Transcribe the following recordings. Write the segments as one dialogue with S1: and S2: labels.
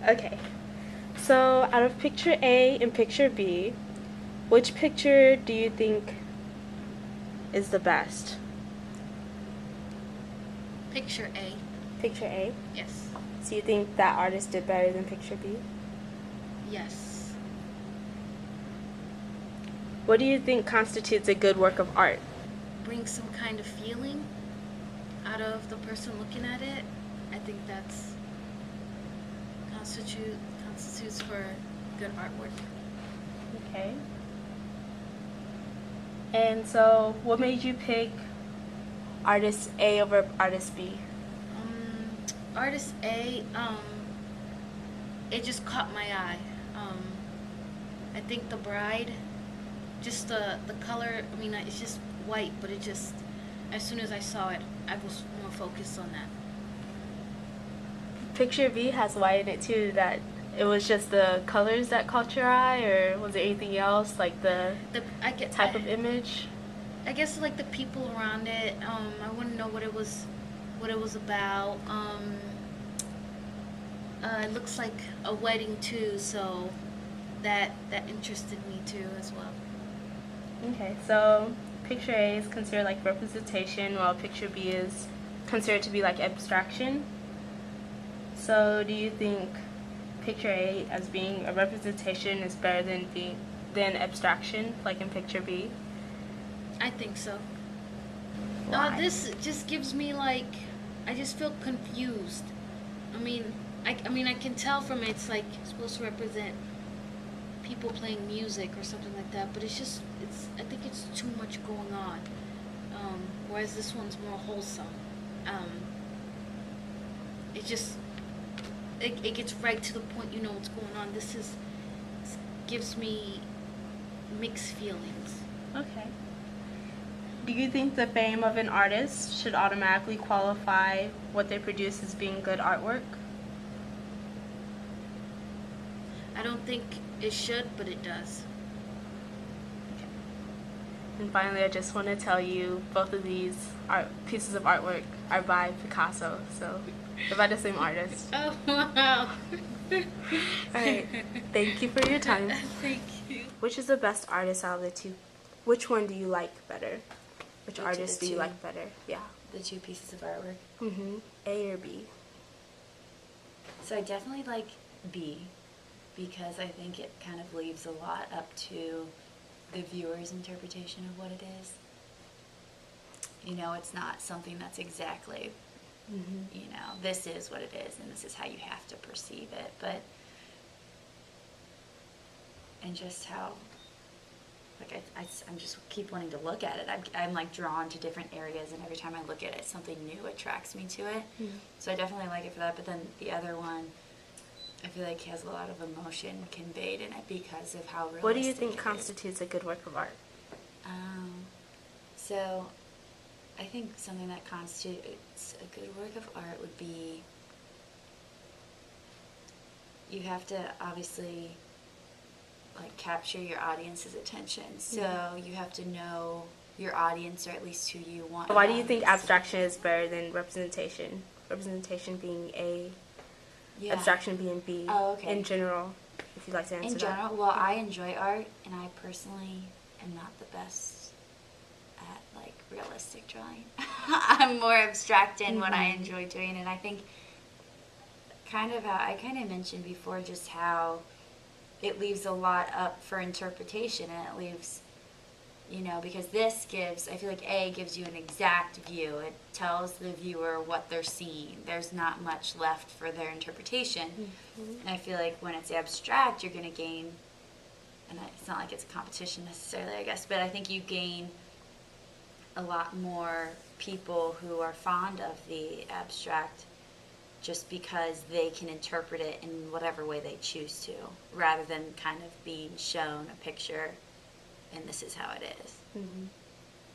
S1: Okay. So, out of picture A and picture B, which picture do you think is the best?
S2: Picture A.
S1: Picture A.
S2: Yes.
S1: So, you think that artist did better than picture B?
S2: Yes.
S1: What do you think constitutes a good work of art?
S2: Bring some kind of feeling out of the person looking at it. I think that's constitutes for good artwork.
S1: Okay. And so, what made you pick artist A over artist B?
S2: Um, Artist A. It just caught my eye. Um, I think the bride, just the color. I mean, it's just white, but it just as soon as I saw it, I was more focused on that.
S1: Picture B has white in it too. That it was just the colors that caught your eye, or was there anything else like the
S2: The I get
S1: type of image?
S2: I guess like the people around it. I want to know what it was about. It looks like a wedding too, so that interested me too as well.
S1: Okay, so picture A is considered like representation, while picture B is considered to be like abstraction. So, do you think picture A as being a representation is better than abstraction, like in picture B?
S2: I think so.
S1: Why?
S2: This just gives me like I just feel confused. I mean, I mean I can tell from it, it's like supposed to represent people playing music or something like that, but it's I think it's too much going on. Whereas this one's more wholesome. Um, it just it gets right to the point. You know what's going on. This gives me mixed feelings.
S1: Okay. Do you think the fame of an artist should automatically qualify what they produce as being good artwork?
S2: I don't think it should, but it does.
S1: Okay. And finally, I just want to tell you both of these pieces of artwork are by Picasso, so they're by the same artist.
S2: Oh wow!
S1: All right. Thank you for your time.
S2: Thank you.
S1: Which is the best artist out of the two? Which one do you like better? Which
S2: Which of
S1: artist
S2: the
S1: do you
S2: two?
S1: like better? Yeah.
S2: The two pieces of artwork.
S1: A or B?
S3: So I definitely like B because I think it kind of leaves a lot up to the viewer's interpretation of what it is. You know, it's not something that's exactly, you know, this is what it is and this is how you have to perceive it. But, and just how, like, I'm just keep wanting to look at it. I'm like drawn to different areas, and every time I look at it, something new attracts me to it. So I definitely like it for that. But then the other one, I feel like has a lot of emotion conveyed in it because of how realistic
S1: What do you think
S3: it is.
S1: constitutes a good work of art?
S3: So I think something that constitutes a good work of art would be you have to obviously like capture your audience's attention. So you have to know your audience, or at least who you want.
S1: Why do you think abstraction is better than representation? Representation being A,
S3: Yeah.
S1: abstraction being B.
S3: Oh, okay.
S1: In general, if you'd like to answer
S3: In
S1: that.
S3: general, well, I enjoy art, and I personally am not the best at like realistic drawing. I'm more abstract in what I enjoy doing, and I think kind of how I kind of mentioned before, just how it leaves a lot up for interpretation, and it leaves, you know, because this gives, I feel like A gives you an exact view. It tells the viewer what they're seeing. There's not much left for their interpretation. And I feel like when it's abstract, you're going to gain, and it's not like it's a competition necessarily, I guess, but I think you gain a lot more people who are fond of the abstract just because they can interpret it in whatever way they choose to, rather than kind of being shown a picture and this is how it is.
S1: Yeah.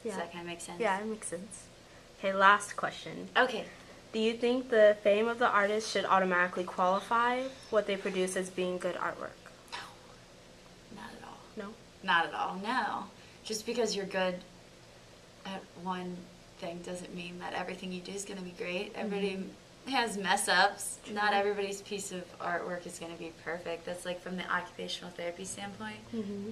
S3: Does that kind of make sense?
S1: Yeah, it makes sense. Okay, last question.
S3: Okay.
S1: Do you think the fame of the artist should automatically qualify what they produce as being good artwork?
S3: Not at all.
S1: No?
S3: Not at all, no. Just because you're good at one thing doesn't mean that everything you do is going to be great. Everybody, has mess ups. Not everybody's piece of artwork is going to be perfect. That's like from the occupational therapy standpoint.
S1: Mm-hmm.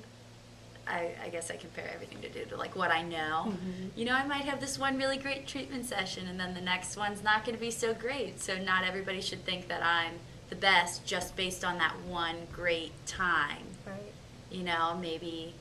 S3: I guess I compare everything to do to like what I know.
S1: Mm-hmm.
S3: You know, I might have this one really great treatment session and then the next one's not going to be so great. So not everybody should think that I'm the best just based on that one great time.
S1: Right.
S3: You know, maybe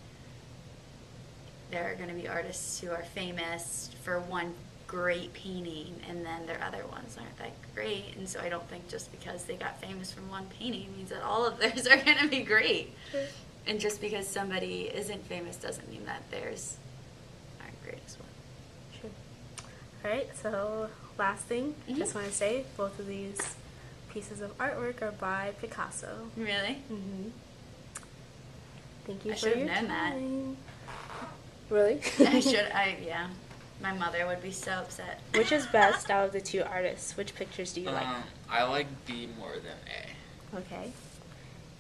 S3: there are going to be artists who are famous for one great painting and then their other ones aren't that great. And so I don't think just because they got famous from one painting means that all of theirs are going to be great.
S1: Sure.
S3: And just because somebody isn't famous doesn't mean that theirs aren't great as well.
S1: Sure. All right, so last thing, just want to say both of these pieces of artwork are by Picasso.
S3: Really?
S1: Mm-hmm. Thank you
S3: I
S1: for
S3: should
S1: your
S3: have known that.
S1: time. Really?
S3: Yeah. My mother would be so upset.
S1: Which is best out of the two artists? Which pictures do you like?
S4: I like B more than A.
S1: Okay.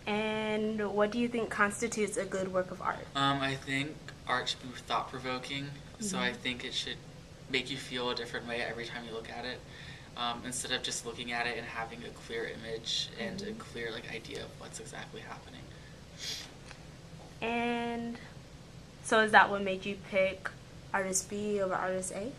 S1: And what do you think constitutes a good work of art?
S4: I think art should be thought-provoking, so I think it should make you feel a different way every time you look at it, instead of just looking at it and having a clear image and a clear idea of what's exactly happening.
S1: And so is that what made you pick artist B over artist A?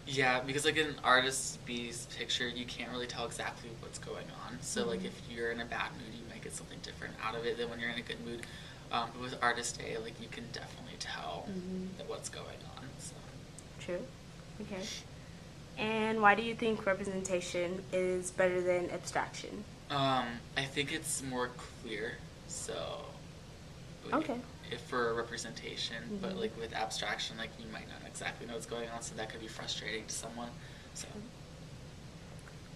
S4: Yeah, because in artist B's picture, you can't really tell exactly what's going on. So if you're in a bad mood, you might get something different out of it than when you're in a good mood. But with artist A, you can definitely tell that what's going on. So.
S1: True. Okay. And why do you think representation is better than abstraction?
S4: I think it's more clear. So.
S1: Okay.
S4: If for representation, but with abstraction, you might not exactly know what's going on, so that could be frustrating to someone. So.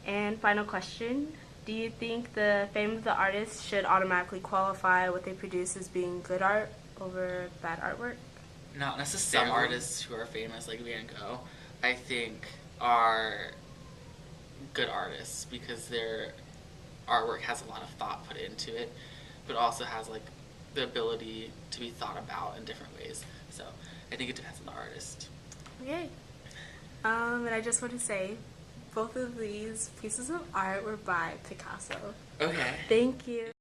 S1: And final question: do you think the fame of the artist should automatically qualify what they produce as being good art over bad artwork?
S4: Not necessarily. Some artists who are famous, like Van Gogh, I think are good artists because their artwork has a lot of thought put into it, but also has the ability to be thought about in different ways. So I think it depends on the artist.
S1: Okay. And I just want to say, both of these pieces of art were by Picasso.
S4: Okay.
S1: Thank you.